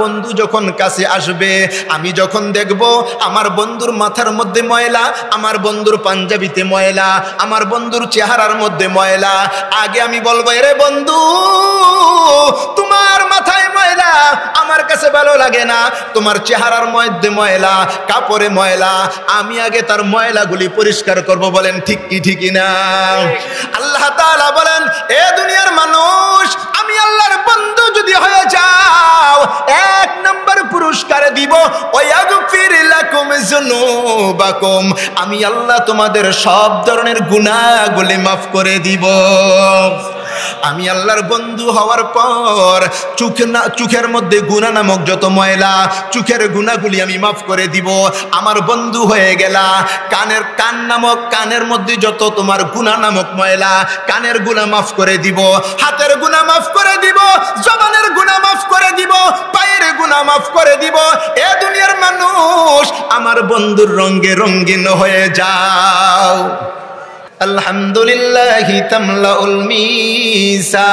বন্ধু যখন কাছে আসবে, আমি যখন দেখব আমার বন্ধুর মাথার মধ্যে ময়লা, আমার বন্ধুর পাঞ্জাবিতে ময়লা, আমার বন্ধুর চেহারার মধ্যে ময়লা, আগে আমি বলবো, এরে বন্ধু তোমার মাথায় ময়লা, আমার কাছে ভালো লাগে না, তোমার চেহারার মধ্যে ময়লা, কাপড়ে ময়লা, আমি আগে তার ময়লাগুলি পরিষ্কার করব। বলেন ঠিক কি ঠিক না? আল্লাহ তাআলা বলেন, এ দুনিয়ার মানুষ, আমি আল্লাহর বন্ধু যদি হয়ে যাও, 1 নম্বর পুরস্কার দিব, ওয়াগফির লাকুম যুনুবাকুম, আমি আল্লাহ তোমাদের সব ধরনের গুনাহগুলি মাফ করে দিব। আমি আল্লাহর বন্ধু হওয়ার পর চোখের মধ্যে গুনাহ নামক যত ময়লা, চোখের গুনাহগুলি আমি মাফ করে দিব। আমার বন্ধু হয়ে গেলা, কানের মধ্যে যত তোমার গুনাহ নামক ময়লা, কানের গুনাহ মাফ করে দিব, হাতের গুনাহ মাফ করে দিব, জবানের গুনাহ মাফ করে দিব, পায়ের গুনাহ মাফ করে দিব। এ দুনিয়ার মানুষ, আমার বন্ধুর রঙে রঙিন হয়ে যাও। আলহামদুলিল্লাহি তামলাউল মিজান।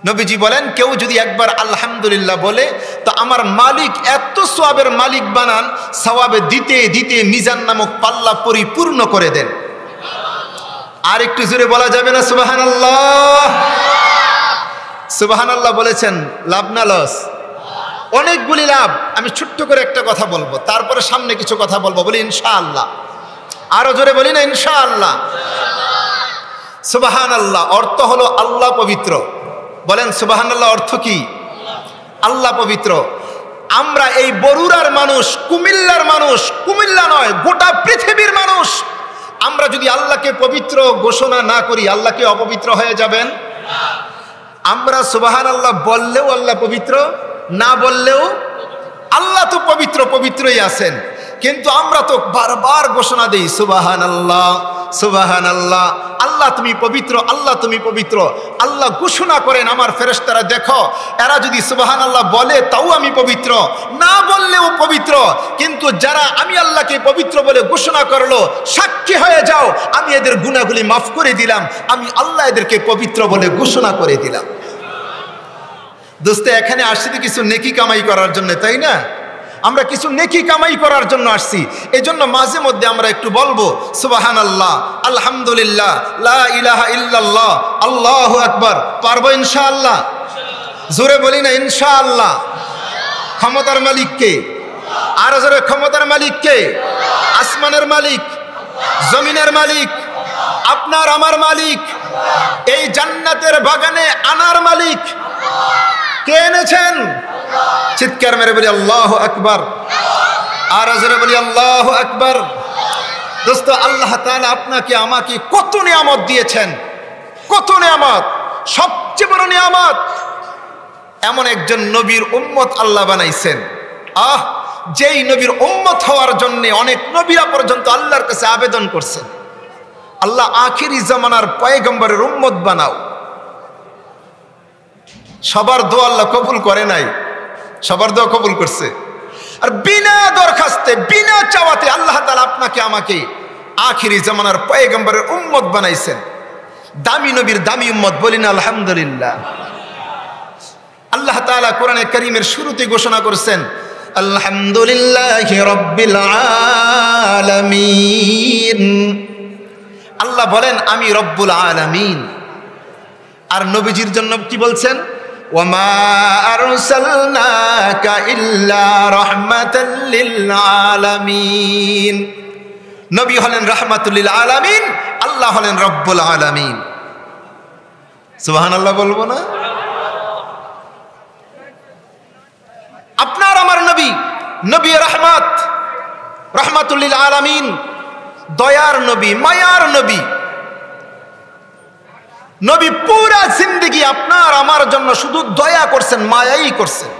নবীজি বলেন, কেউ যদি একবার আলহামদুলিল্লাহ বলে, তো আমার মালিক এত সওয়াবের মালিক বানান, সওয়াবে দিতে দিতে মিজান নামক পাল্লা পরিপূর্ণ করে দেন। আর একটু জোরে বলা যাবে না সুবহানাল্লাহ? সুবহানাল্লাহ বলেছেন, লাভ না লস? অনেকগুলি লাভ। আমি ছোট্ট করে একটা কথা বলবো, তারপরে সামনে কিছু কথা বলবো। বলি ইনশাআল্লাহ। আরো জোরে বলি না ইনশাআল্লাহ? সুবহানাল্লাহ অর্থ হলো আল্লাহ পবিত্র। বলেন সুবহানাল্লাহ অর্থ কি? আল্লাহ পবিত্র। আমরা এই বরুড়ার মানুষ, কুমিল্লার মানুষ, কুমিল্লা নয় গোটা পৃথিবীর মানুষ, আমরা যদি আল্লাহকে পবিত্র ঘোষণা না করি, আল্লাহ কি অপবিত্র হয়ে যাবেন? আমরা সুবহানাল্লাহ বললেও আল্লাহ পবিত্র, না বললেও আল্লাহ তো পবিত্র, পবিত্রই আছেন, কিন্তু আমরা তো বারবার ঘোষণা দেই সুবহানাল্লাহ, সুবহানাল্লাহ, আল্লাহ তুমি পবিত্র, আল্লাহ তুমি পবিত্র। আল্লাহ ঘোষণা করেন, আমার ফেরেশতারা দেখো, এরা যদি সুবহানাল্লাহ বলে তাও আমি পবিত্র, না বললেও পবিত্র। কিন্তু যারা আমি আল্লাহকে পবিত্র বলে ঘোষণা করলো, সাক্ষী হয়ে যাও, আমি এদের গুনাহগুলি মাফ করে দিলাম, আমি আল্লাহ এদেরকে পবিত্র বলে ঘোষণা করে দিলাম। দোস্ত, এখানে আসছি তো কিছু নেকি কামাই করার জন্য, তাই না? আমরা কিছু নেকি কামাই করার জন্য আসছি। এই জন্য মাঝে মধ্যে আমরা একটু বলবো সুবহানাল্লাহ, আলহামদুলিল্লাহ, লা ইলাহা ইল্লাল্লাহ, আল্লাহু আকবার। পারবো ইনশাআল্লাহ? জোরে বলি না ইনশাআল্লাহ? ক্ষমতার মালিক কে? আর জোরে, ক্ষমতার মালিক কে? আসমানের মালিক, জমিনের মালিক, আপনার আমার মালিক, এই জান্নাতের বাগানে আনার মালিক কে এনেছেন? চিৎকার মেরে বলি আল্লাহু আকবার। আর জোরে বলি আল্লাহু আকবার। দোস্ত, আল্লাহ তাআলা আপনাকে আমাকে কত নিয়ামত দিয়েছেন, কত নিয়ামত। সবচেয়ে বড় নিয়ামত, এমন একজন নবীর উম্মত আল্লাহ বানাইছেন। যেই নবীর উম্মত হওয়ার জন্য অনেক নবীরা পর্যন্ত আল্লাহর কাছে আবেদন করছেন, আল্লাহ আখিরি জামানার পয়গম্বরের উম্মত বানাও। সবার দোয়া আল্লাহ কবুল করে নাই, সবার দোয়া কবুল করছে। আর বিনা দরখাস্তে, বিনা চাওয়াতে আল্লাহ তাআলা আপনাকে আমাকে আখিরি জামানার পয়গম্বরের উম্মত বানাইছেন। দামি নবীর দামি উম্মত, বলি না আলহামদুলিল্লাহ। আল্লাহ তাআলা কোরআনে কারীমের শুরুতে ঘোষণা করেছেন, আলহামদুলিল্লাহি রাব্বিল আলামিন। আল্লাহ বলেন আমি রব্বুল আলামিন। আর নবীজির জন্য কি বলছেন? ওয়ামা আরসালনাকা ইল্লা রাহমাতাল লিল আলামিন। নবী হলেন রাহমাতুল লিল আলামিন, আল্লাহ হলেন রব্বুল আলামিন। সুবহানাল্লাহ বলবো না? আপনার আমার নবী, নবী রহমত, রাহমাতুল লিল আলামিন, দয়ার নবী, মায়ার নবী। নবী পুরা জিন্দেগি আপনার আমার জন্য শুধু দয়া করছেন, মায়াই করছেন।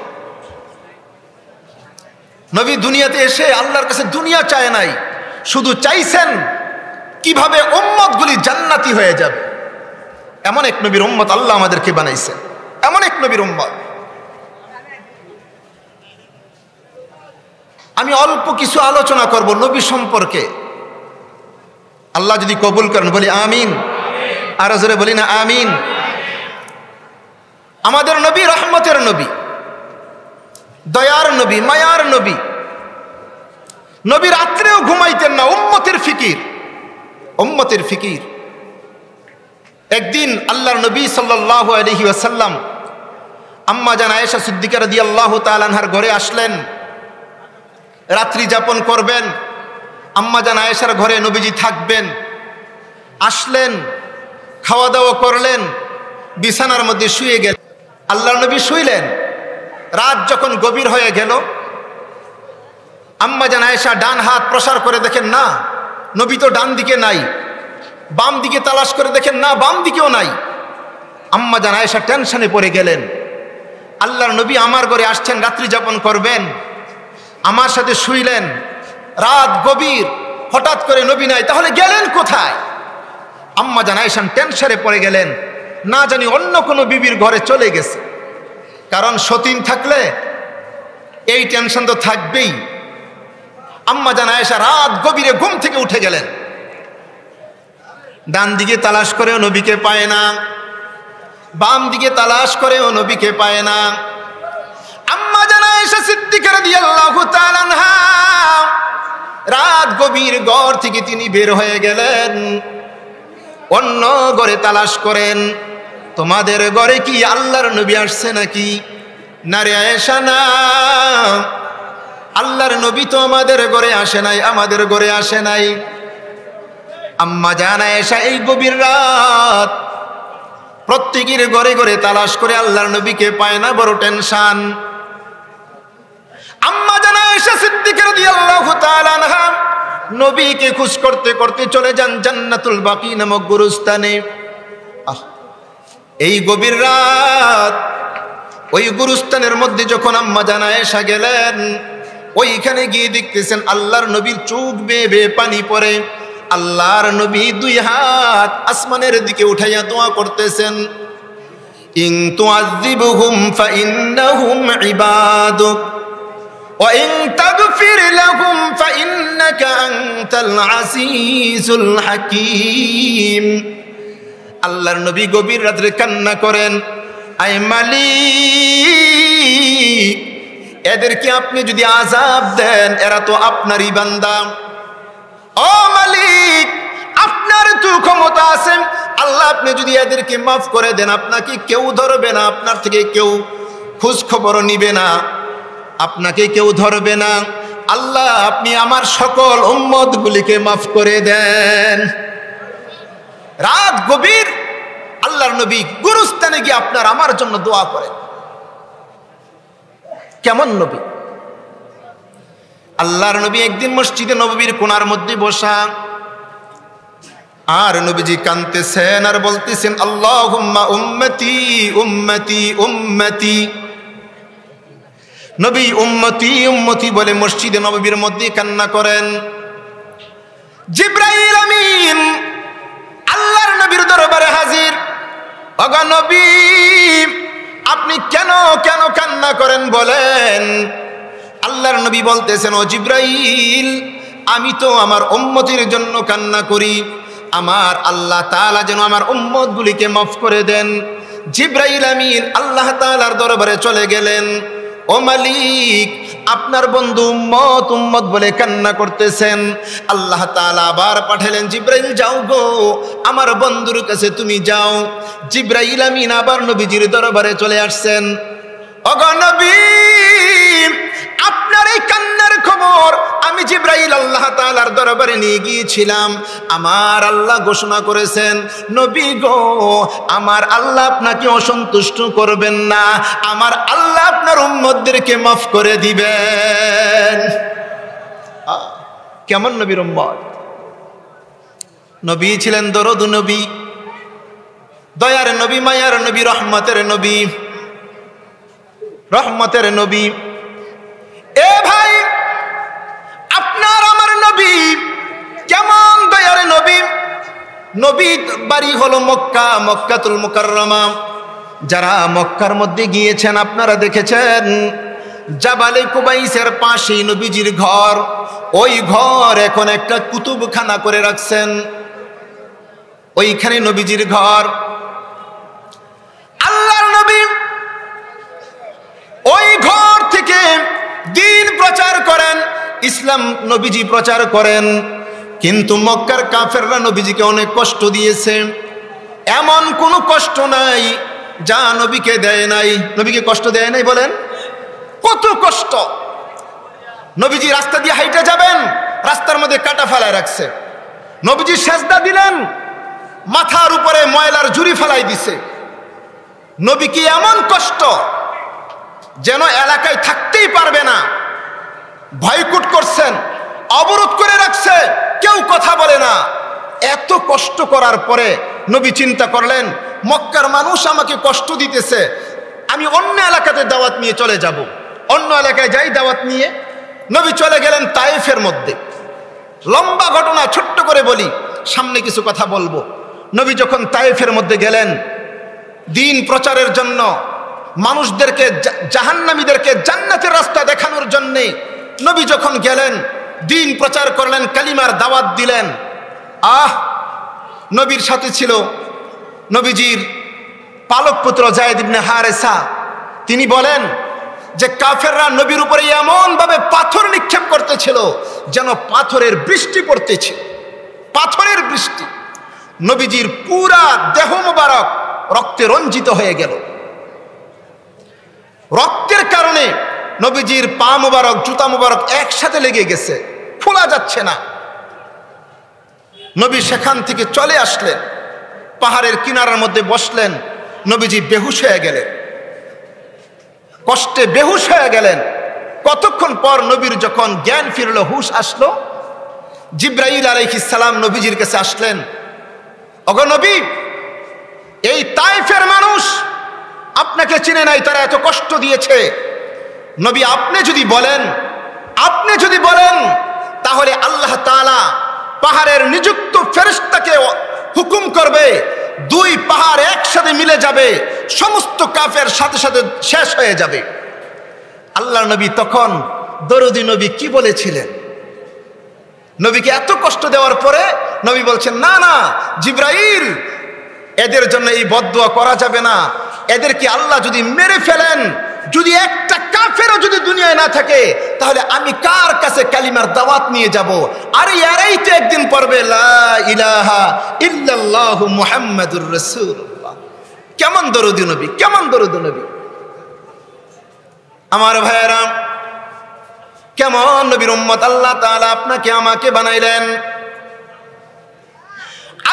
নবী দুনিয়াতে এসে আল্লাহর কাছে দুনিয়া চায় নাই, শুধু চাইছেন কিভাবে উম্মতগুলি জান্নাতি হয়ে যাবে। এমন এক নবীর উম্মত আল্লাহ আমাদেরকে বানাইছেন, এমন এক নবীর উম্মত। আমি অল্প কিছু আলোচনা করব নবী সম্পর্কে, আল্লাহ যদি কবুল করেন বলি আমিন। আর জোরে বলি না আমিন। আমাদের নবী রহমতের নবী, দয়ার নবী, মায়ার নবী। নবী রাত্রেও ঘুমাইতেন না, উম্মতের ফিকির, উম্মতের ফিকির। একদিন আল্লাহর নবী সাল্লাল্লাহু আলাইহি ওয়াসাল্লাম আম্মা জান আয়েশা সিদ্দিকা রাদিয়াল্লাহু তাআলা আনহার ঘরে আসলেন, রাত্রি যাপন করবেন। আম্মা জান আয়েশার ঘরে নবীজি থাকবেন। আসলেন, খাওয়া দাওয়া করলেন, বিছানার মধ্যে শুয়ে গেলেন। আল্লাহর নবী শুইলেন। রাত যখন গভীর হয়ে গেল, আম্মা জান আয়েশা ডান হাত প্রসার করে দেখেন না, নবী তো ডান দিকে নাই। বাম দিকে তালাশ করে দেখেন না, বাম দিকেও নাই। আম্মা জান আয়েশা টেনশনে পড়ে গেলেন। আল্লাহর নবী আমার ঘরে আসছেন, রাত্রি যাপন করবেন, আমার সাথে শুইলেন, রাত গভীর, হঠাৎ করে নবী নাই, তাহলে গেলেন কোথায়? আম্মা জান আয়েশা টেনশনে পড়ে গেলেন, না জানি অন্য কোনো বিবির ঘরে চলে গেছে। কারণ সতীন থাকলে এই টেনশন তো থাকবেই। আম্মা জান আয়েশা রাত গভীরে ঘুম থেকে উঠে গেলেন। ডান দিকে তালাশ করেও নবীকে পায় না, বাম দিকে তালাশ করেও নবীকে পায় না। আম্মা জান আয়েশা সিদ্দিকা রাদিয়াল্লাহু তাআলা আনহা রাত গভীর ঘর থেকে তিনি বের হয়ে গেলেন, অন্য ঘরে তালাশ করেন। তোমাদের ঘরে কি আল্লাহর নবী আসছে নাকি? না রে আয়েশা, না, আল্লাহর নবী তো আমাদের ঘরে আসে নাই, আমাদের ঘরে আসে নাই। আম্মা জান আয়েশা এই গভীর রাত প্রত্যেকের ঘরে ঘরে তালাশ করে আল্লাহর নবীকে পায় না, বড় টেনশন। আম্মা জান আয়েশা সিদ্দিকা রাদিয়াল্লাহু তাআলা আনহা নবীকে খুঁজ করতে করতে চলে যান জান্নাতুল বাকি নামক গুরুস্থানে। এই গভীর রাত ওই গুরুস্থানের মধ্যে যখন আম্মা জান আয়েশা গেলেন, ওইখানে গিয়ে দেখতেছেন আল্লাহর নবীর চোখ বেয়ে বেয়ে পানি পড়ে। আল্লাহর নবী দুই হাত আসমানের দিকে উঠাইয়া দোয়া করতেছেন, ইন তুআযিবহুম ফাইন্নাহুম ইবাদুক ওয়া ইন তাগফির লাহুম ফাইন্নাকা আনতাল আজিজুল হাকীম। আল্লাহর নবী গভীর রাতে কান্না করেন, আয় মালিক, এদেরকে আপনি যদি আযাব দেন, এরা তো আপনারই বান্দা। ও মালিক, আপনার তো ক্ষমতা আছে। আল্লাহ, আপনি যদি এদেরকে মাফ করে দেন, আপনাকে কেউ ধরবে না, আপনার থেকে কেউ খোঁজ খবর নিবে না, আপনাকে কেউ ধরবে না। আল্লাহ, আপনি আমার সকল উম্মতগুলিকে মাফ করে দেন। রাত গভীর, আল্লাহর নবী গুরুস্থানে গিয়ে আপনার আমার জন্য দোয়া করেন। কেমন নবী! আল্লাহর নবী একদিন মসজিদে নববীর কোণার মধ্যে বসা, আর নবীজি কাঁদতেছেন আর বলতেছেন, আল্লাহুম্মা উম্মতি উম্মতি উম্মতি। নবী উম্মতি উম্মতি বলে মসজিদে নববীর মধ্যে কান্না করেন। জিবরাইল আমিন আল্লাহর নবীর দরবারে হাজির। ওগো নবী, আপনি কেন কেন কান্না করেন বলেন? আল্লাহর নবী বলতেছেন, ও জিবরাইল, আমি তো আমার উম্মতের জন্য কান্না করি, আমার আল্লাহ তাআলা যেন আমার উম্মতগুলিকে মাফ করে দেন। জিবরাইল আমিন আল্লাহ তাআলার দরবারে চলে গেলেন। ও মালিক, আপনার বন্ধু উম্মত উম্মত বলে কান্না করতেছেন। আল্লাহ তাআলা আবার পাঠালেন, জিবরাইল যাও গো, আমার বন্ধুর কাছে তুমি যাও। জিবরাইল আমিন আবার নবীজির দরবারে চলে আসছেন। ওগো নবী, আপনার এই কান্নার খবর আমি জিবরাইল আল্লাহ তাআলার দরবারে নিয়ে গিয়েছিলাম। আমার আল্লাহ ঘোষণা করেছেন, নবী গো, আমার আল্লাহ আপনাকে অসন্তুষ্ট করবেন না, আমার আল্লাহ আপনার উম্মতদেরকে মাফ করে দিবেন। কেমন নবীর উম্মত! নবী ছিলেন দরদ নবী, দয়ার নবী, মায়ার নবী, রহমতের নবী, রহমতের নবী। এ ভাই, আপনার আমার নবী কেমন দয়ার নবী! নবী বাড়ি হলো মক্কা, মক্কাতুল মুকাররমা। যারা মক্কার মধ্যে গিয়েছেন আপনারা দেখেছেন, জাবালে কুবাইসের পাশেই নবীজির ঘর। ওই ঘর এখন একটা কুতুবখানা করে রাখছেন, ওইখানে নবীজির ঘর। আল্লাহর নবী ইসলাম নবীজি প্রচার করেন, কিন্তু মক্কার কাফেররা নবীজিকে অনেক কষ্ট দিয়েছে। এমন কোনো কষ্ট নাই যা নবীকে দেয় নাই। নবীকে কষ্ট দেয় নাই বলেন? কত কষ্ট! নবীজি রাস্তা দিয়ে হাইটে যাবেন, রাস্তার মধ্যে কাটা ফেলায় রাখছে। নবীজি সেজদা দিলেন, মাথার উপরে ময়লার ঝুড়ি ফেলাই দিছে। নবী কি এমন কষ্ট যেন এলাকায় থাকতেই পারবে না, ভয়কুট করছেন, অবরোধ করে রাখছে, কেউ কথা বলে না। এত কষ্ট করার পরে নবী চিন্তা করলেন, মক্কার মানুষ আমাকে কষ্ট দিতেছে, আমি অন্য এলাকাতে দাওয়াত নিয়ে চলে যাব। অন্য এলাকায় যাই দাওয়াত নিয়ে। নবী চলে গেলেন তায়েফের মধ্যে। লম্বা ঘটনা, ছোট্ট করে বলি, সামনে কিছু কথা বলবো। নবী যখন তায়েফের মধ্যে গেলেন দিন প্রচারের জন্য, মানুষদেরকে, জাহান্নামীদেরকে জান্নাতের রাস্তা দেখানোর জন্যে নবী যখন গেলেন, দিন প্রচার করলেন, কালিমার দাওয়াত দিলেন। নবীর সাথে ছিল নবীজির পালক পুত্র যায়েদ ইবনে হারেসা। তিনি বলেন যে কাফেররা নবীর উপরে এমন ভাবে পাথর নিক্ষেপ করতেছিল যেন পাথরের বৃষ্টি পড়তেছে, পাথরের বৃষ্টি। নবীজির পুরা দেহ মোবারক রক্তে রঞ্জিত হয়ে গেল। রক্তের কারণে নবীজির পা মোবারক, জুতা মোবারক একসাথে লেগে গেছে, খোলা যাচ্ছে না। নবী সেখান থেকে চলে আসলেন, পাহাড়ের কিনারার মধ্যে বসলেন। নবীজি বেহুশ হয়ে গেলেন, কষ্টে বেহুশ হয়ে গেলেন। কতক্ষণ পর নবীর যখন জ্ঞান ফিরল, হুশ আসলো, জিব্রাইল আলাইহিস সালাম নবীজির কাছে আসলেন। ওগো নবী, এই তায়েফের মানুষ আপনাকে চিনে নাই, তারা এত কষ্ট দিয়েছে। নবী আপনি যদি বলেন তাহলে আল্লাহ তাআলা পাহাড়ের নিযুক্ত ফেরেশতাকে হুকুম করবে, দুই পাহাড় একসাথে মিলে যাবে, সমস্ত কাফের সাথে সাথে শেষ হয়ে যাবে। আল্লাহর নবী তখন দরুদি নবী কি বলেছিলেন? নবীকে এত কষ্ট দেওয়ার পরে নবী বলছেন, না না জিব্রাইল, এদের জন্য এই বদদুয়া করা যাবে না। এদেরকে আল্লাহ যদি মেরে ফেলেন, যদি একটা কাফেরও যদি দুনিয়ায় না থাকে, তাহলে আমি কার কাছে কালিমার দাওয়াত নিয়ে যাব? আরে এরাই তো একদিন পড়বে লা ইলাহা ইল্লাল্লাহু মুহাম্মাদুর রাসূলুল্লাহ। কেমন দরুদি নবী, কেমন দরুদি নবী! আমার ভাইয়েরা, কেমন নবীর উম্মত আল্লাহ তাআলা আপনাকে আমাকে বানাইলেন।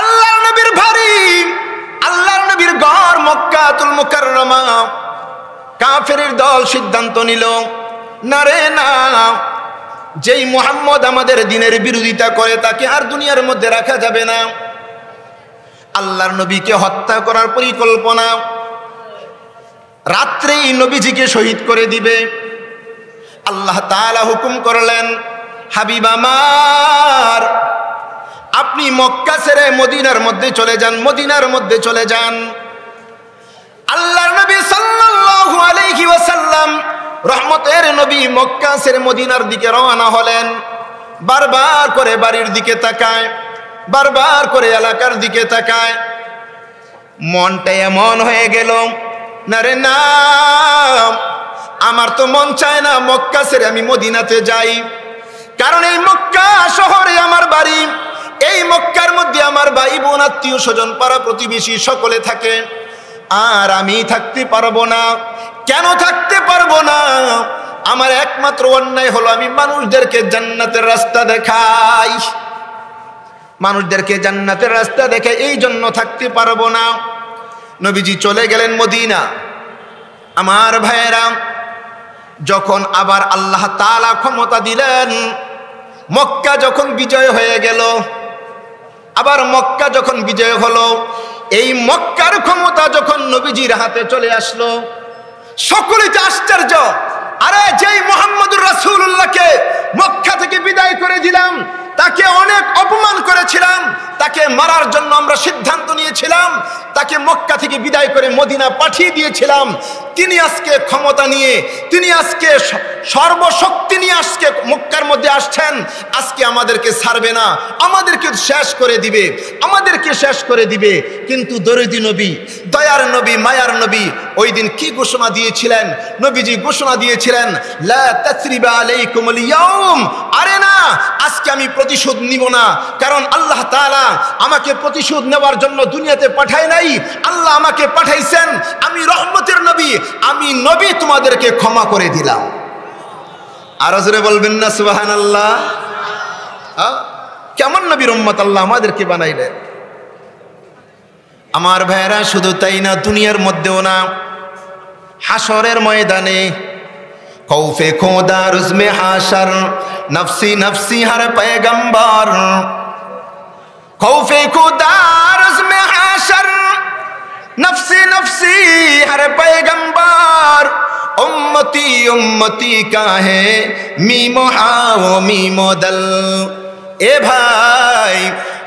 আল্লাহর নবীর বাড়ি, আল্লাহর নবীর ঘর মক্কাতুল মুকাররমা। কাফেরের দল সিদ্ধান্ত নিল, না রে না, যেই মুহাম্মদ আমাদের দ্বীনের বিরোধিতা করে তাকে আর দুনিয়ার মধ্যে রাখা যাবে না। আল্লাহর নবীকে হত্যা করার পরিকল্পনা। রাত্রেই নবীজিকে শহীদ করে দিবে। আল্লাহ তাআলা হুকুম করলেন, হাবিব আমার, আপনি মক্কা ছেড়ে মদিনার মধ্যে চলে যান, মদিনার মধ্যে চলে যান। আল্লাহর নবী সাল্লাল্লাহু আলাইহি ওয়াসাল্লাম, রহমতের নবী, মক্কা ছেড়ে মদিনার দিকে রওনা হলেন। বারবার করে বাড়ির দিকে তাকায়, বারবার করে এলাকার দিকে তাকায়। মনটা এমন হয়ে গেল, না রে না, আমার তো মন চায় না মক্কা ছেড়ে আমি মদিনাতে যাই। কারণ এই মক্কা শহরে আমার বাড়ি, এই মক্কার মধ্যে আমার ভাই বোন, আত্মীয় স্বজন, পাড়া প্রতিবেশী সকলে থাকে, আর আমি থাকতে পারবো না। কেন থাকতে পারবো না? আমার একমাত্র অন্যায় হলো আমি মানুষদেরকে জান্নাতের রাস্তা দেখাই, মানুষদেরকে জান্নাতের রাস্তা দেখাই, এই জন্য থাকতে পারবো না। নবীজি চলে গেলেন মদিনা। আমার ভাইয়েরা, যখন আবার আল্লাহ তাআলা ক্ষমতা দিলেন, মক্কা যখন বিজয় হয়ে গেল, আবার মক্কা যখন বিজয় হলো, এই মক্কার ক্ষমতা যখন নবীজির হাতে চলে আসলো, সকলেই তো আশ্চর্য। আরে যেই মুহাম্মদুর রাসূলুল্লাহকে মক্কা থেকে বিদায় করে দিলাম, তাকে অনেক অপমান করেছিলাম, তাকে মারার জন্য আমরা সিদ্ধান্ত নিয়েছিলাম, তাকে মক্কা থেকে বিদায় করে মদিনা পাঠিয়ে দিয়েছিলাম, তিনি আজকে ক্ষমতা নিয়ে, তিনি আজকে সর্বশক্তি নিয়ে আজকে মক্কার মধ্যে আসছেন। আজকে আমাদেরকে ছাড়বে না, আমাদেরকে শেষ করে দিবে, আমাদেরকে শেষ করে দিবে। কিন্তু দরদি নবী, দয়ার নবী, মায়ার নবী ওই দিন কি ঘোষণা দিয়েছিলেন? নবীজি ঘোষণা দিয়েছিলেন, লা তাসরিবা আলাইকুমুল ইয়াউম, আরে না, আজকে আমি প্রতিশোধ নিব না। কারণ আল্লাহ তাআলা আমাকে প্রতিশোধ নেওয়ার জন্য দুনিয়াতে পাঠায় নাই, আল্লাহ আমাকে পাঠাইছেন, আমি রহমতের নবী, আমি নবী তোমাদেরকে ক্ষমা করে দিলাম। আর জোরে বলবেন না সুবহানাল্লাহ। কেমন নবীর উম্মত আল্লাহ আমাদেরকে বানাইলেন। আমার ভাইরা, শুধু তাই না, দুনিয়ার মধ্যেও না, হাসরের ময়দানে খৌফে খোদা রুজমে হাসর, নফসি নফসি হর পয়গম্বর, খৌফে খোদা রুজমে হাসর, নফসি নফসি হর পয়গম্বর, উম্মতি উম্মতি কাহে মিমো হাও মিমো দল। এ ভাই,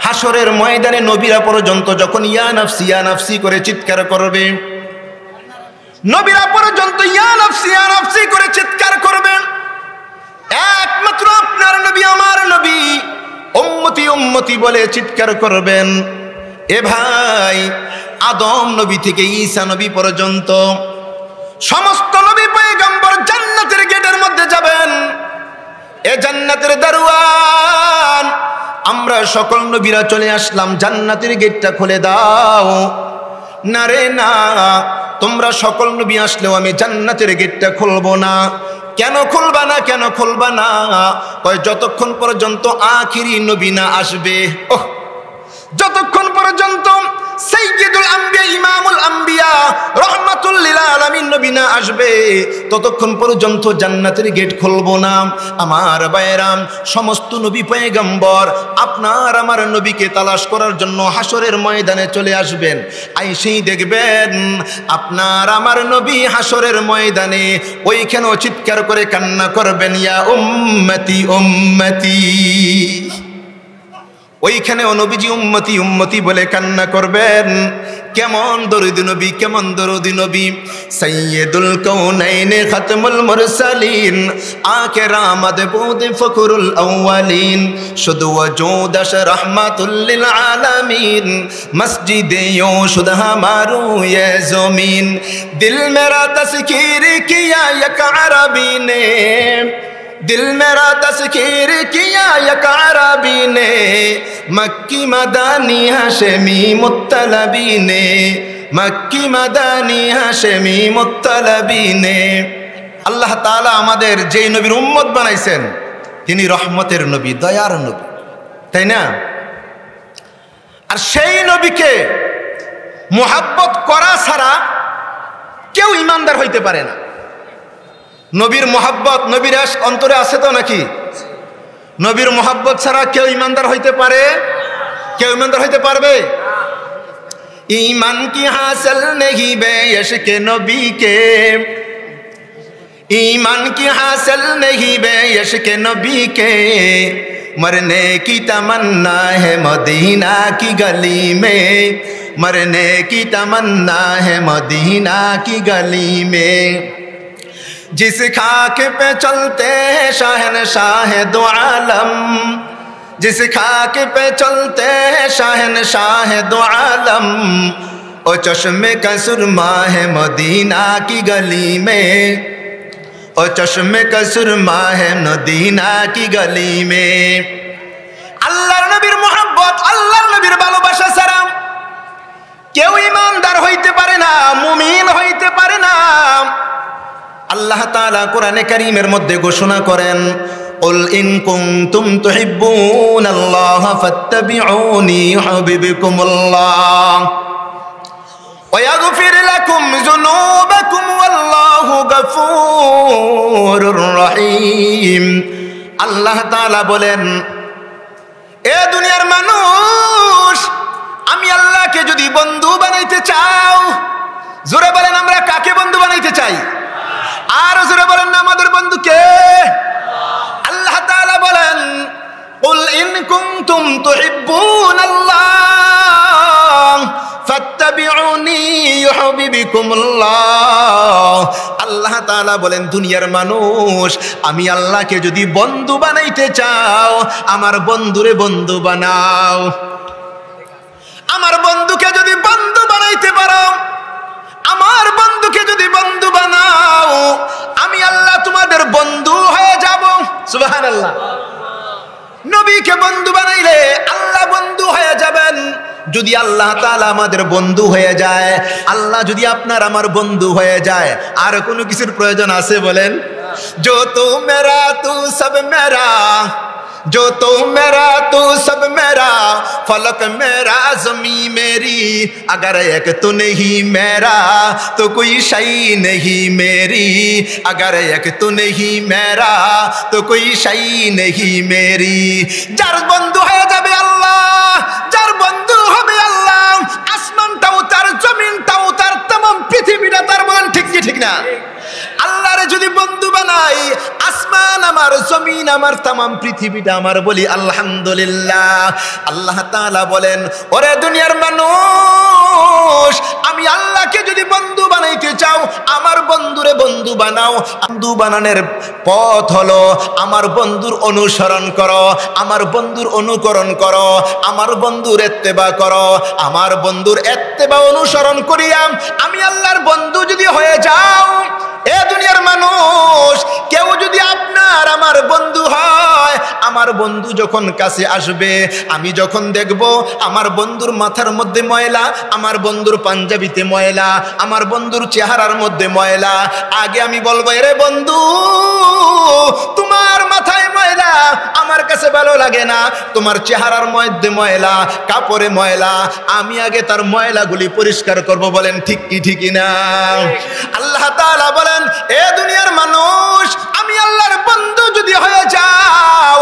হাসরের ময়দানে নবীরা পর্যন্ত যখন ইয়া নাফসি করে চিৎকার করবে, নবীরা পর্যন্ত ইয়া নাফসি করে চিৎকার করবেন, একমাত্র আপনার নবী, আমার নবী উম্মতি উম্মতি বলে চিৎকার করবেন। এ ভাই, আদম নবী থেকে ঈসা নবী পর্যন্ত সমস্ত নবী পয়গম্বর জান্নাতের গেটের মধ্যে যাবেন। এ জান্নাতের দারওয়ান, আমরা সকল নবীরা চলে আসলাম, জান্নাতের গেটটা খুলে দাও। না রে না, তোমরা সকল নবী আসলেও আমি জান্নাতের গেটটা খুলবো না। কেন খুলবা না, কেন খুলবা না? কয় যতক্ষণ পর্যন্ত আখিরি নবী না আসবে, যতক্ষণ পর্যন্ত সাইয়্যিদুল আম্বিয়া, ইমামুল আম্বিয়া, রাহমাতুল লিল আলামিন নবী না আসবে, ততক্ষণ পর্যন্ত জান্নাতের গেট খুলবো না। আমার ভাইরাম, সমস্ত নবী পয়গম্বর আপনার আমার নবীকে তালাশ করার জন্য হাসরের ময়দানে চলে আসবেন। আইসেই দেখবেন আপনার আমার নবী হাসরের ময়দানে ওইখানেও চিৎকার করে কান্না করবেন, ইয়া উম্মতি উম্মতি। ওইখানেও নবীজি উম্মতি উম্মতি বলে কান্না করবেন। কেমন দরুদি নবী, কেমন দরুদি নবী। সাইয়্যিদুল কাউনাইন খাতমুল মুরসালিন, আখির আমদ বুদ ফখরুল আউয়ালিন, শুধু ওজুদাশ রাহমাতুল লিল আলামিন, মসজিদে ইয়ো শুদ হামারু ये ज़मीन, दिल मेरा तस्कीर किया एक अरबी ने, दिल मेरा तस्कीर किया एक अरबी ने, मक्की मदानी हाशमी मुत्तलबी ने, मक्की मदानी हाशमी मुत्तलबी ने। আল্লাহ তাআলা আমাদের যেই নবীর উম্মত বানাইছেন, তিনি রহমতের নবী, দয়ার নবী, তাই না? আর সেই নবীকে মুহাব্বত করা ছাড়া কেউ ইমানদার হইতে পারে না। নবীর মোহাব্বত, নবীর অন্তরে আছে তো নাকি? নবীর মোহাব্বত ছাড়া কেউ ইমানদার হইতে পারে? কেউ ইমানদার হইতে পারবে? ईमान की हासिल नहीं बे इश्क नबी के, ईमान की हासिल नहीं बे इश्क नबी के, मरने की तमन्ना है मदीना की गली में, मरने की तमन्ना है मदीना की गली में। जिस खाक पे चलते हैं शाहनशाह दो आलम, जिस खाक पे चलते हैं शाहनशाह दो आलम, ओ चश्मे का सुरमा है मदीना की गली में, ओ चश्मे का सुरमा है मदीना की गली में। আল্লাহর নবীর মুহাব্বত, আল্লাহর নবীর ভালোবাসা ছাড়া কেউ ঈমানদার হইতে পারে না, মুমিন হইতে পারে না। আল্লাহ তাআলা কোরআনে কারীমের মধ্যে ঘোষণা করেন, قل إن كنتم تحبون الله فاتبعوني يحببكم الله ويغفر لكم ذنوبكم والله غفور رحيم। আল্লাহ তাআলা বলেন, এ দুনিয়ার মানুষ, আমি আল্লাহকে যদি বন্ধু বানাইতে চাও, জোরে বলেন আমরা কাকে বন্ধু বানাইতে চাই? আর জোরে বলেন না আমাদের বন্ধু কে? আল্লাহ তাআলা বলেন, قل إن كنتم تحبون الله فاتبعوني বিকুমুল্লাহ। আল্লাহ তাআলা বলেন দুনিয়ার মানুষ, আমি আল্লাহকে যদি বন্ধু বানাইতে চাও আমার বন্ধুরে বন্ধু বানাও। আমার বন্ধুকে যদি বন্ধু বানাইতে পারো, আমার বন্ধুকে যদি বন্ধু বানাও, আমি আল্লাহ তোমাদের বন্ধু হয়ে যাব। সুবহানাল্লাহ। নবীকে বন্ধু বানাইলে আল্লাহ বন্ধু হয়ে যাবেন। যদি আল্লাহ তাআলা আমাদের বন্ধু হয়ে যায়, আল্লাহ যদি আপনার আমার বন্ধু হয়ে যায়, আর কোনো কিছুর প্রয়োজন আছে বলেন? जो तू मेरा तू सब मेरा, जो तू मेरा तू सब मेरा, फलक मेरा ज़मीं मेरी, अगर एक तू नहीं मेरा तो कोई शई नहीं मेरी, अगर एक तू नहीं मेरा तो कोई शई नहीं मेरी। जार बंधु হয়ে যাবে আল্লাহ, যার বন্ধু হবে আল্লাহ, আসমানটাও তার, জমিনটাও তার, तमाम পৃথিবীটা তার। বলেন ঠিক কি ঠিক না? আল্লাহরে যদি বন্ধু বানাই, আসমান আমার, জমিন আমার, तमाम পৃথিবীটা আমার, বলি আলহামদুলিল্লাহ। আল্লাহ তাআলা বলেন, ওরে দুনিয়ার মানুষ, আমি আল্লাহকে যদি বন্ধু বানাইতে চাও আমার বন্ধুরে বন্ধু বানাও। বন্ধু বানানোর পথ হলো আমার বন্ধুর অনুসরণ করো, আমার বন্ধুর অনুকরণ করো, আমার বন্ধুর ইত্তেবা করো। আমার বন্ধুর ইত্তেবা অনুসরণ করিয়া আমি আল্লাহর বন্ধু যদি হয়ে যাও, এ দুনিয়ার মানুষ, কেউ যদি আপনার আমার বন্ধু হয়, আমার বন্ধু যখন কাছে আসবে, আমি যখন দেখব আমার বন্ধুর মাথার মধ্যে ময়লা, আমার বন্ধুর পাঞ্জাবিতে ময়লা, আমার বন্ধুর চেহারার মধ্যে ময়লা, আগে আমি বলবো, এরে বন্ধু তোমার মাথায় ময়লা, আমার কাছে ভালো লাগে না, তোমার চেহারার মধ্যে ময়লা, কাপড়ে ময়লা, আমি আগে তার ময়লাগুলি পরিষ্কার করব। বলেন ঠিক কি ঠিক না? আল্লাহ তাআলা বলেন, এ দুনিয়ার মানুষ, আমি আল্লাহর বন্ধু যদি হয়ে যাও,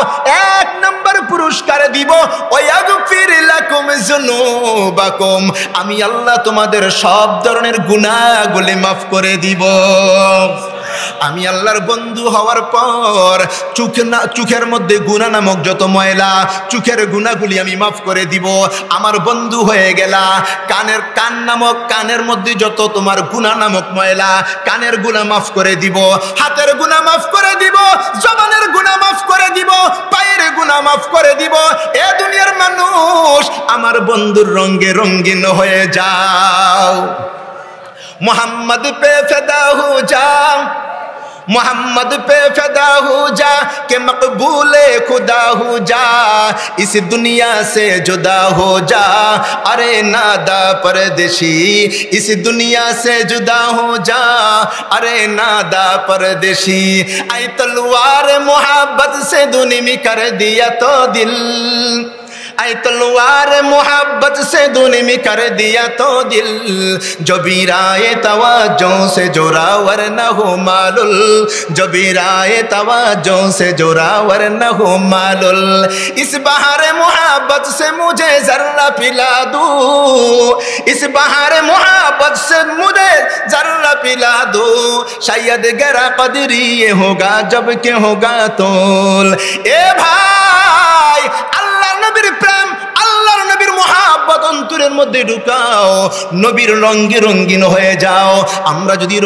এক নম্বর পুরস্কার দিব, ওয়াগফির লাকুম যুনুবাকুম, আমি আল্লাহ তোমাদের সব ধরনের গুনাহগুলি মাফ করে দিব। আমি আল্লাহর বন্ধু হওয়ার পর চোখের মধ্যে গুনাহ নামক যত ময়লা, চোখের গুনাহগুলি আমি মাফ করে দিব। আমার বন্ধু হয়ে গেলা। কান নামক, কানের মধ্যে যত তোমার গুনাহ নামক ময়লা, কানের গুনাহ মাফ করে দিব, হাতের গুনাহ মাফ করে দিব, জবানের গুনাহ মাফ করে দিব, পায়ের গুনাহ মাফ করে দিব। এ দুনিয়ার মানুষ, আমার বন্ধুর রঙে রঙিন হয়ে যাও। मोहम्मद पे फिदा हो जा, मोहम्मद पे फिदा हो जा, के मकबूले खुदा हो जा, इस दुनिया से जुदा हो जा, अरे नादा परदेशी, इस दुनिया से जुदा हो जा, अरे नादा परदेशी। आई तलवार मोहब्बत से दुनिया कर दिया तो दिल, आई तलवार मोहब्बत से दुनिया में कर दिया तो दिल, जो बीराए तवज्जो से जोरावर न हो मालुल, जो बीराए तवज्जो से जोरावर न हो मालुल। इस बहार मोहब्बत से मुझे जर्रा पिला दो, इस बहार मोहब्बत से मुझे जर्रा पिला दो, शायद गरा कदरी ये होगा जब के होगा तोल। ए भाई, আল্লাহর নবীর প্রেম, আল্লাহর নবীর মুহাব্বত অন্তরের মধ্যে ঢুকাও, নবীর রঙে রঙিন হয়ে যাও। আমরা যদি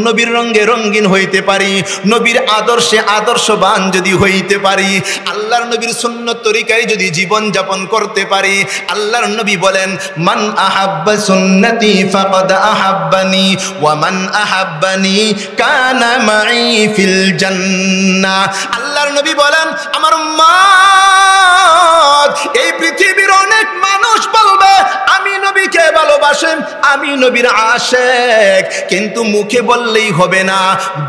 নবীর রঙে রঙিন হইতে পারি, নবীর আদর্শে আদর্শবান যদি হইতে পারি, আল্লাহর নবীর সুন্নত তরিকায় যদি জীবন যাপন করতে পারি, আল্লাহর নবী বলেন, মান আহাব্বা সুন্নতি ফাকাদ আহাব্বানি ওয়া মান আহাব্বানি কানা মাই ফিল জান্নাহ। আল্লাহর নবী বলেন, আমার উম্মত, এই পৃথিবীর অনেক মানুষ বলবে আমি নবীকে ভালোবাসেন, আমি নবীর আশিক, কিন্তু মুখে বললেই হবে না,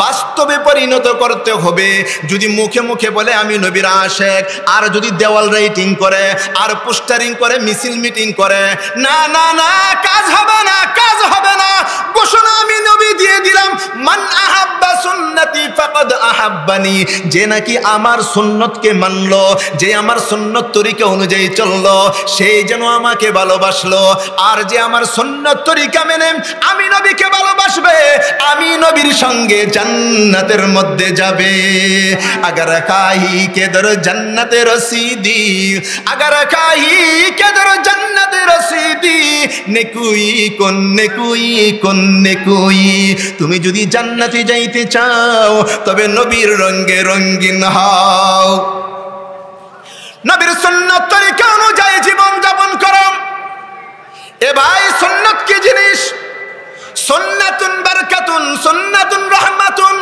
বাস্তবে পরিণত করতে হবে। যদি মুখে মুখে বলে আমি নবীর আশিক, আর যদি দেওয়াল রাইটিং করে, আর পোস্টারিং করে, মিছিল মিটিং করে, না না না, কাজ হবে না, কাজ হবে না। ঘোষণা আমি নবী দিয়ে দিলাম, মান আহাব্বা সুন্নতি ফাকাদ আহাব্বানি, যে নাকি আমার সুন্নতকে মানলো, যে আমার সুন্নত তরিকা অনুযায়ী চললো, সেই যেন আমাকে ভালোবাসলো। আর যে আমার সুন্নত তরিকা মেনে আমি নবীকে ভালোবাসবে, আমি নবীর সঙ্গে জান্নাতের মধ্যে যাবে। अगर काही के दर जन्नत रसीदी, अगर काही के दर जन्नत रसीदी, नेकुई कोन नेकुई। তুমি যদি জান্নাতে যাইতে চাও তবে নবীর রঙে রঙিন হও, নবীর সুন্নাত তরিকা অনুযায়ী জীবন যাপন করো। এ ভাই, সুন্নাত কি জিনিস? সুন্নাতুন বারাকাতুন, সুন্নাতুন রাহমাতুন,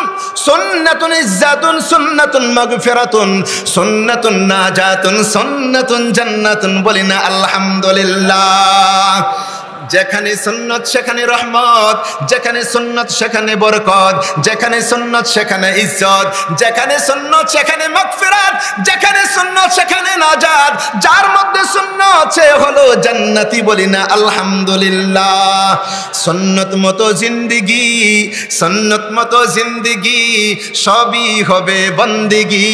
সুন্নাতুন ইজ্জাতুন, সুন্নাতুন মাগফিরাতুন, সুন্নাতুন নাজাতুন, সুন্নাতুন জান্নাতুন। বলি না আলহামদুলিল্লাহ। যেখানে সুন্নত সেখানে রহমত, যেখানে সুন্নত সেখানে বরকত, যেখানে সুন্নত সেখানে ইজ্জত, যেখানে সুন্নত সেখানে মাগফিরাত, যেখানে সুন্নত সেখানে নাজাত। যার মধ্যে সুন্নত সে হলো জান্নাতি। বলি না আলহামদুলিল্লাহ। সুন্নত মতো জিন্দেগি, সুন্নত মতো জিন্দেগি, সবই হবে বন্দেগি।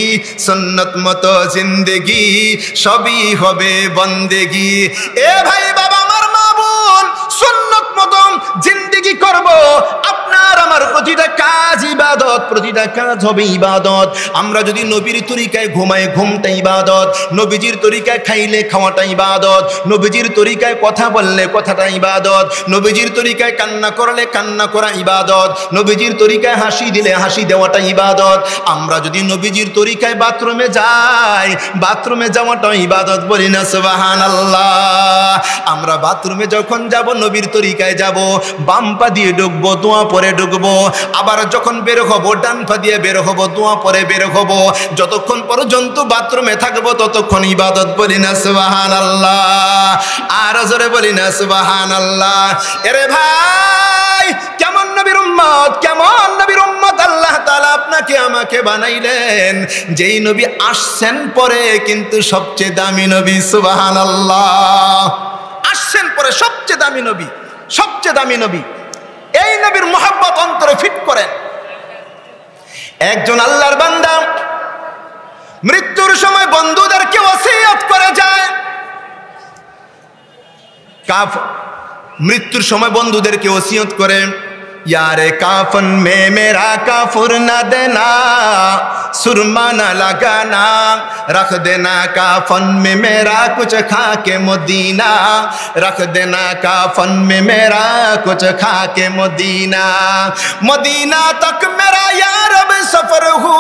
সুন্নত মতো জিন্দেগি, সবই হবে বন্দেগি। এ ভাই বাবা, আমার মা বোন, সুন্নত মতো জিন্দেগি করব। আপনার আমার প্রতিটা কাজ ইবাদত, প্রতিটা কাজ হবে ইবাদত। আমরা যদি নবীর তরিকায় ঘুমাই, ঘুমটা ইবাদত। নবীজির তরিকায় খাইলে খাওয়াটা ইবাদত। নবীজির তরিকায় কথা বললে কথাটা ইবাদত। নবীজির তরিকায় কান্না করলে কান্না করা ইবাদত। নবীজির তরিকায় হাসি দিলে হাসি দেওয়াটা ইবাদত। আমরা যদি নবীজির তরিকায় বাথরুমে যাই, বাথরুমে যাওয়াটা ইবাদত। বলি না সুবহানাল্লাহ। আমরা বাথরুমে যখন যাব নবীর তরিকায় যাব, বাম পা দিয়ে ঢুকবো, দোয়া পরে ঢুকবো। আবার যখন বের হবো ডান পা দিয়ে বের হবো, দোয়া পরে বের হবো। যতক্ষণ পর্যন্ত বাথরুমে থাকবো ততক্ষণ ইবাদত। বলি না সুবহানাল্লাহ। আর জোরে বলি না সুবহানাল্লাহ। এরে ভাই, কেমন নবীর উম্মত, কেমন নবীর উম্মত আল্লাহ তাআলা আপনাকে আমাকে বানাইলেন। যেই নবী আসছেন পরে কিন্তু সবচেয়ে দামি নবী। সুবহানাল্লাহ। আসছেন পরে সবচেয়ে দামি নবী, সবচেয়ে দামি নবী। এই নবীর মোহাব্বত অন্তরে ফিট করেন। একজন আল্লাহর বান্দা মৃত্যুর সময় বন্ধুদেরকে ওসিয়ত করে যায়। মৃত্যুর সময় বন্ধুদেরকে ওসিয়ত করে, यारे काफन में मेरा काफुर न देना, सुरमा न लगाना, रख देना काफन में मेरा कुछ खा के मदीना, रख देना काफन में मेरा कुछ खा के मदीना, मदीना तक मेरा यार अब सफर हो,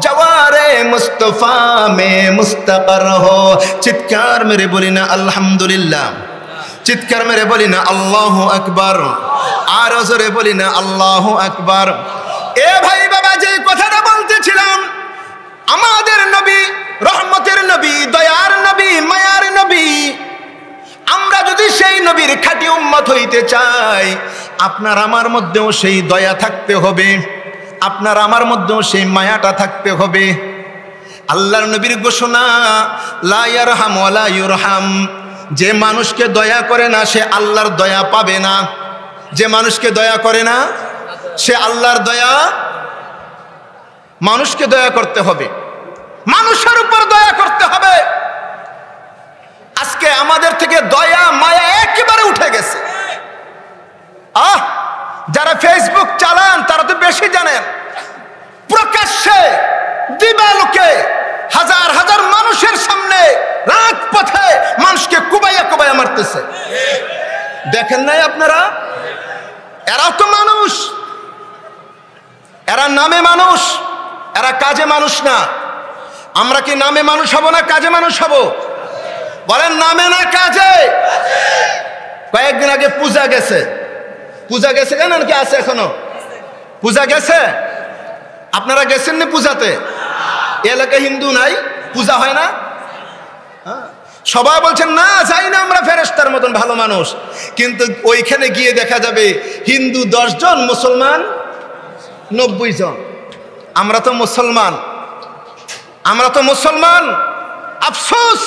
जवारे मुस्तफा में मुस्तकर हो। चित्कार मेरे बोली ना अल्हम्दुलिल्लाह, চিৎকার মেরে বলি না আল্লাহু আকবার, আর জোরে বলি না আল্লাহু আকবার। এ ভাই বাবা, যে কথাটা বলতেছিলাম, আমাদের নবী রহমতের নবী, দয়ার নবী, মায়ার নবী। আমরা যদি সেই নবীর খাঁটি উম্মত হইতে চাই, আপনার আমার মধ্যেও সেই দয়া থাকতে হবে, আপনার আমার মধ্যেও সেই মায়াটা থাকতে হবে। আল্লাহর নবীর ঘোষণা, লা ইয়ারহাম ওয়ালা ইউরহাম। যে মানুষকে দয়া করে না সে আল্লাহর দয়া পাবে না। যে মানুষকে দয়া করে না সে আল্লাহর দয়া। মানুষকে দয়া করতে হবে, মানুষের উপর দয়া করতে হবে। আজকে আমাদের থেকে দয়া মায়া একেবারে উঠে গেছে। যারা ফেসবুক চালান তারা তো বেশি জানেন। প্রকাশ্যে দিবালোকে হাজার হাজার মানুষের সামনে রাজপথে মানুষকে কুবাইয়া কুবাইয়া মারতেছে। দেখেন নাই আপনারা? এরা তো মানুষ, এরা নামে মানুষ, এরা কাজে মানুষ না। আমরা কি নামে মানুষ হব না কাজে মানুষ হব? বলেন নামে না কাজে। কয়েকদিন আগে পূজা গেছে, পূজা গেছে কেন কি আছে এখনো? পূজা গেছে? আপনারা গেছেন না পূজাতে? এলাকা হিন্দু নাই, পূজা হয় না? সবাই বলছেন না যাই না, আমরা ফেরেশতার মতন ভালো মানুষ। কিন্তু ওইখানে গিয়ে দেখা যাবে হিন্দু 10 জন, মুসলমান 90 জন। আমরা তো মুসলমান, আমরা তো মুসলমান। আফসোস,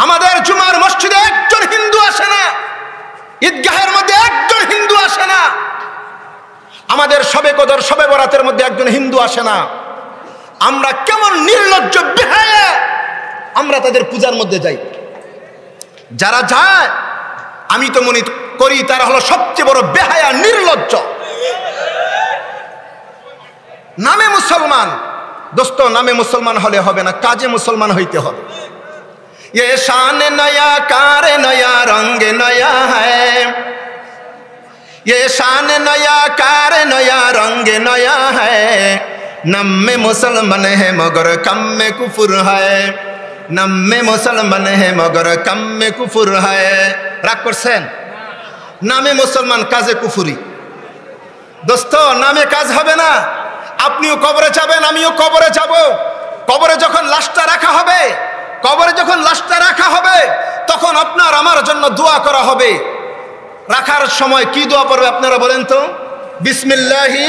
আমাদের জুমার মসজিদে একজন হিন্দু আসে না, ঈদগাহের মধ্যে একজন হিন্দু আসে না। আমাদের শবে কদর শবে বরাতের মধ্যে একজন হিন্দু আসে না, আমরা কেমন নির্লজ্জ বেহায়া আমরা তাদের পূজার মধ্যে যাই। যারা যায় আমি তো মনে করি তারা হলো সবচেয়ে বড় বেহায়া নির্লজ্জ। নামে মুসলমান, দোস্ত নামে মুসলমান হলে হবে না, কাজে মুসলমান হইতে হবে। ये शान नया कार नया रंग नया है, ये शान नया कार नया रंग नया है, नम में मुसलमान है मगर कम में कुफर है, नम में मुसलमान है मगर कम में कुफर है। রাগ করছেন? নামে মুসলমান কাজে কুফরি। দোস্ত নামে কাজ হবে না। আপনিও কবরে যাবেন, আমিও কবরে যাব। কবরে যখন লাশটা রাখা হবে, কবরে যখন লাশটা রাখা হবে তখন আপনার আমার জন্য দোয়া করা হবে। রাখার সময় কি দোয়া পড়বে আপনারা বলেন তো? বিসমিল্লাহি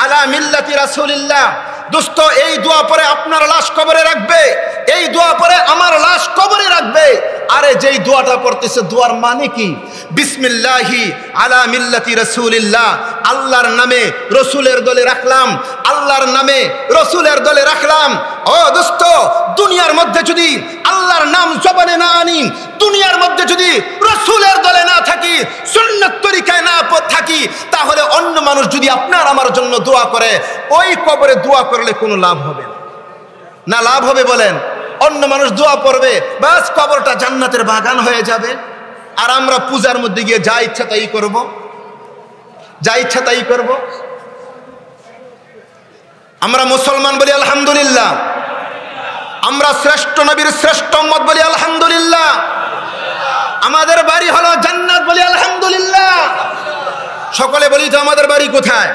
আলা মিল্লাতি রাসূলিল্লাহ। দোস্ত এই দোয়া পরে আপনার লাশ কবরে রাখবে, এই দোয়া পরে আমার লাশ কবরে রাখবে। আরে যেই দোয়াটা পড়তেছে দোয়ার মানে কি? বিসমিল্লাহি আলা মিল্লাতি রাসূলিল্লাহ, আল্লাহর নামে রসুলের দলে রাখলাম, আল্লাহর নামে রসুলের দলে রাখলাম। ও দোস্ত দুনিয়ার মধ্যে যদি আল্লাহর নাম জবানে না আনি, দুনিয়ার মধ্যে যদি রসুলের দলে না থাকি, সুন্নাত তরিকায় না থাকি, তাহলে অন্য মানুষ যদি আপনার আমার জন্য দোয়া করে, ওই কবরে দোয়া করলে কোনো লাভ হবে না। না লাভ হবে বলেন? অন্য মানুষ দোয়া পড়বে, বাস কবরটা জান্নাতের বাগান হয়ে যাবে। আর আমরা পূজার মধ্যে গিয়ে যা ইচ্ছা তাই করব, যা ইচ্ছা তাই করব। আমরা মুসলমান বলি আলহামদুলিল্লাহ, আমরা শ্রেষ্ঠ নবীর শ্রেষ্ঠ উম্মত বলি আলহামদুলিল্লাহ, আমাদের বাড়ি হলো জান্নাত বলি আলহামদুলিল্লাহ। সকলে বলি তো আমাদের বাড়ি কোথায়?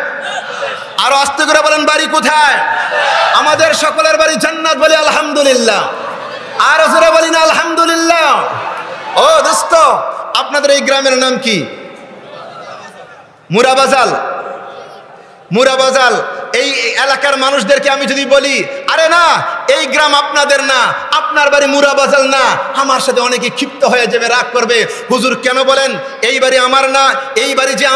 আরো আস্তে করে বলেন বাড়ি কোথায়? আমাদের সকলের বাড়ি জান্নাত বলি আলহামদুলিল্লাহ। আরো জোরে বলি না আলহামদুলিল্লাহ। ও দোস্ত আপনাদের এই গ্রামের নাম কি? মুরাবাজাল। মুরাবাজাল এই এলাকার মানুষদেরকে আমি যদি বলি আরে না এই গ্রাম আপনাদের না, আপনার বাড়ি মুরাবাজাল না, আমার সাথে অনেকে ক্ষিপ্ত হয়ে যাবে, রাগ করবে। হুজুর কেন বলেন এই বাড়ি আমার না? এই বাড়ি যে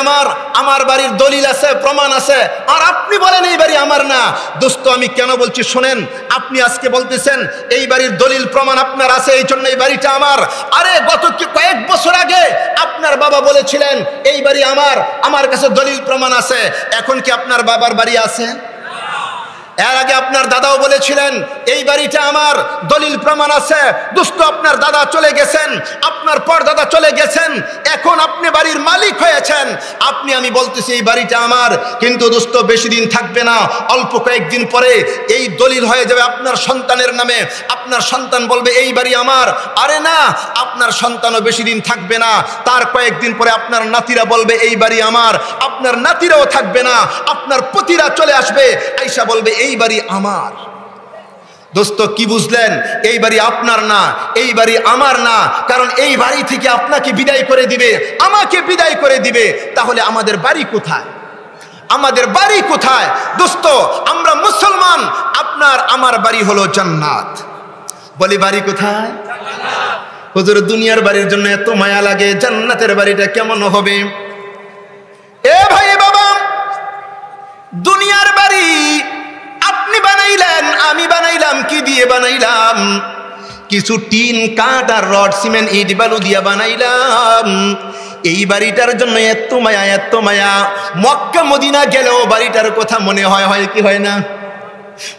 আমার বাড়ির দলিল আছে, প্রমাণ আছে, আর আপনি বলেন এই বাড়ি আমার না। দোস্ত আমি কেন বলছি শোনেন, আপনি আজকে বলতেছেন এই বাড়ির দলিল প্রমাণ আপনার আছে, এই জন্য এই বাড়িটা আমার। আরে গত কয়েক বছর আগে আপনার বাবা বলেছিলেন এই বাড়ি আমার কাছে দলিল প্রমাণ আছে। এখন কি আপনার বাবার বাড়ি আছে? এর আগে আপনার দাদাও বলেছিলেন এই বাড়িটা আমার, দলিল প্রমাণ আছে। দোস্ত আপনার দাদা চলে গেছেন, আপনার পরদাদা চলে গেছেন, এখন আপনি বাড়ির মালিক হয়েছেন। আমি বলতেছি এই বাড়িটা আমার, কিন্তু দোস্ত বেশি দিন থাকবে না, অল্প কয়েকদিন পরে এই দলিল হয়ে যাবে আপনার সন্তানের নামে। আপনার সন্তান বলবে এই বাড়ি আমার। আরে না, আপনার সন্তানও বেশি দিন থাকবে না, তার কয়েকদিন পরে আপনার নাতিরা বলবে এই বাড়ি আমার। আপনার নাতিরাও থাকবে না, আপনার পতিরা চলে আসবে, আইসা বলবে এই বাড়ি আমার। দোস্ত কি বুঝলেন? এই বাড়ি আপনার না, এই বাড়ি আমার না, কারণ এই বাড়ি থেকে আপনাকে বিদায় করে দিবে, আমাকে বিদায় করে দিবে। তাহলে আমাদের বাড়ি কোথায়? আমাদের বাড়ি কোথায়? দোস্ত আমরা মুসলমান, আপনার আমার বাড়ি হলো জান্নাত। বলি বাড়ি কোথায়? হুজুর দুনিয়ার বাড়ির জন্য এত মায়া লাগে, জান্নাতের বাড়িটা কেমন হবে? এ ভাই বাবা, দুনিয়ার বাড়ি আপনি বানাইলেন, আমি বানাইলাম, কি দিয়ে বানাইলাম? কিছু টিন কাঠ আর রড সিমেন্ট ইট বালু দিয়া বানাইলাম। এই বাড়িটার জন্য এত মায়া, এত মায়া। মক্কা মদিনা গেলেও বাড়িটার কথা মনে হয়, হয় কি হয় না?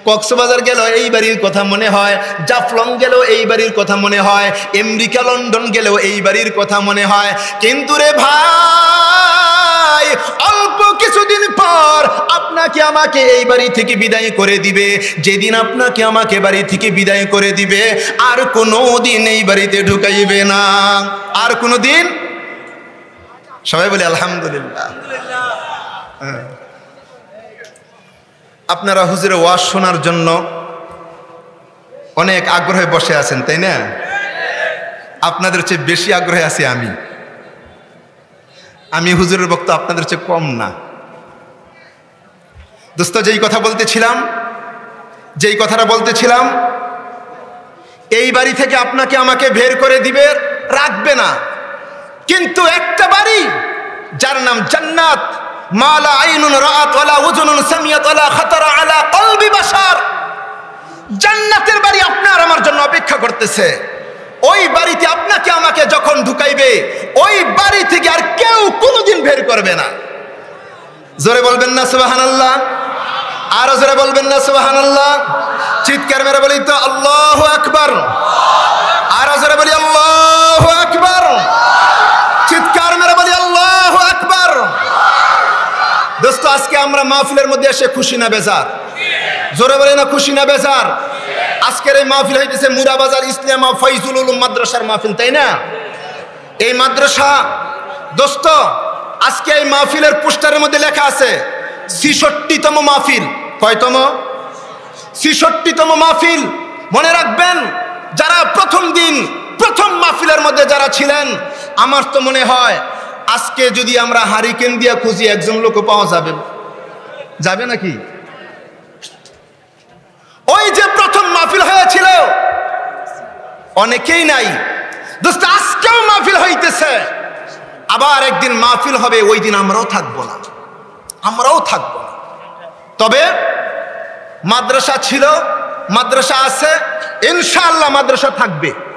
কক্সবাজার গেল এই বাড়ির কথা মনে হয়, জাফলং গেল এই বাড়ির কথা মনে হয়, আমেরিকা লন্ডন গেলেও এই বাড়ির কথা মনে হয়। কিন্তু রে ভাই, অল্প কিছুদিন পর আপনাকে আমাকে এই বাড়ি থেকে বিদায় করে দিবে। যেদিন আপনাকে আমাকে বাড়ি থেকে বিদায় করে দিবে, আর কোনো দিন এই বাড়িতে ঢুকাইবে না, আর কোনো দিন। সবাই বলে আলহামদুলিল্লাহ। আপনারা হুজুরের ওয়াজ শোনার জন্য অনেক আগ্রহে বসে আছেন, তাই না? আপনাদের চেয়ে বেশি আগ্রহে আছি আমি হুজুরের বক্তব্য আপনাদের চেয়ে কম না। দোস্ত যেই কথা বলতেছিলাম, যেই কথাটা বলতেছিলাম, এই বাড়ি থেকে আপনাকে আমাকে বের করে দিবে, রাখবে না। কিন্তু একটা বাড়ি যার নাম জান্নাত, মা লা আইনুন রাআত ওয়ালা উযুনুন সামিআত ওয়ালা খাতারা আলা কলবি বাশার। জান্নাতের বাড়ি আপনার আমার জন্য অপেক্ষা করতেছে। ওই বাড়িতে আপনাকে আমাকে যখন ঢুকাইবে, ওই বাড়ি থেকে আর কেউ কোনোদিন বের করবে না। জোরে বলবেন না সুবহানাল্লাহ? আরো জোরে বলবেন না সুবহানাল্লাহ? চিৎকার মেরে বলি তো আল্লাহু আকবার। আরো জোরে বলি আল্লাহু আকবার। চিৎকার মেরে বলি আল্লাহু আকবার। দোস্ত, আজকে আমরা মাহফিলের মধ্যে এসে খুশি না বেজার? জোরে বলি না খুশি না বেজার? আজকের এই মাহফিল হইতেছে মুরাবাজার ইসলামা ফয়জুল উলুম মাদ্রাসার মাহফিল, তাই না? এই মাদ্রাসা দোস্ত, আজকে এই মাহফিলের পোস্টারের মধ্যে লেখা আছে ৬৬তম মাহফিল। কয়তম? ৬৬তম মাহফিল। মনে রাখবেন, যারা প্রথম দিন প্রথম মাহফিলের মধ্যে যারা ছিলেন, আমার তো মনে হয় আজকে যদি আমরা হারিকেন দিয়া খুঁজি একজন লোকও পাওয়া যাবে যাবে নাকি? ওই যে প্রথম মাহফিল হয়েছিল অনেকেই নাই দোস্ত। আজকেও মাহফিল হইতেছে, আবার একদিন মাহফিল হবে, ওই দিন আমরাও থাকবো না, আমরাও থাকবো না। তবে মাদ্রাসা ছিল, মাদ্রাসা আছে, ইনশাআল্লাহ মাদ্রাসা থাকবে।